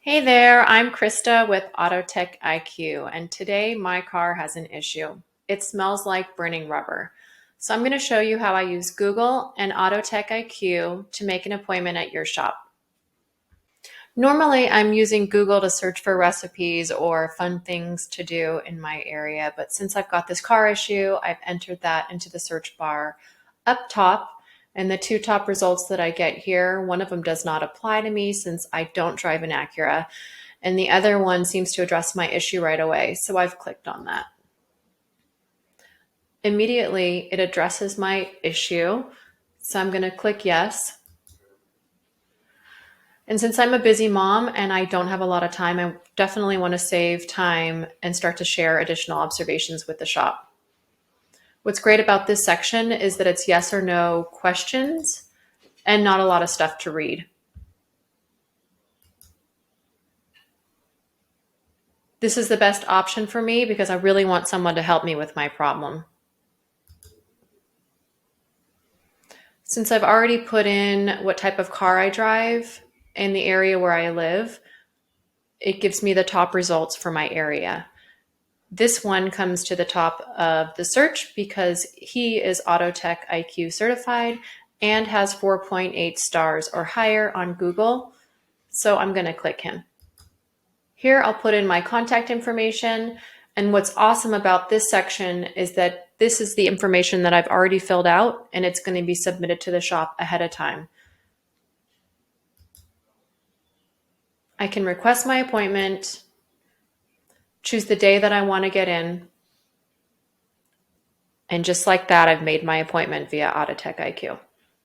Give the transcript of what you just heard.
Hey there, I'm Krista with AutoTechIQ, and today my car has an issue. It smells like burning rubber. So I'm going to show you how I use Google and AutoTechIQ to make an appointment at your shop. Normally, I'm using Google to search for recipes or fun things to do in my area, but since I've got this car issue, I've entered that into the search bar up top. And the two top results that I get here, one of them does not apply to me since I don't drive an Acura, and the other one seems to address my issue right away. So I've clicked on that. Immediately, it addresses my issue. So I'm going to click yes. And since I'm a busy mom and I don't have a lot of time, I definitely want to save time and start to share additional observations with the shop. What's great about this section is that it's yes or no questions and not a lot of stuff to read. This is the best option for me because I really want someone to help me with my problem. Since I've already put in what type of car I drive in the area where I live, it gives me the top results for my area. This one comes to the top of the search because he is AutoTechIQ certified and has 4.8 stars or higher on Google. So I'm going to click him. Here I'll put in my contact information. And what's awesome about this section is that this is the information that I've already filled out and it's going to be submitted to the shop ahead of time. I can request my appointment, choose the day that I want to get in, and just like that, I've made my appointment via AutoTechIQ.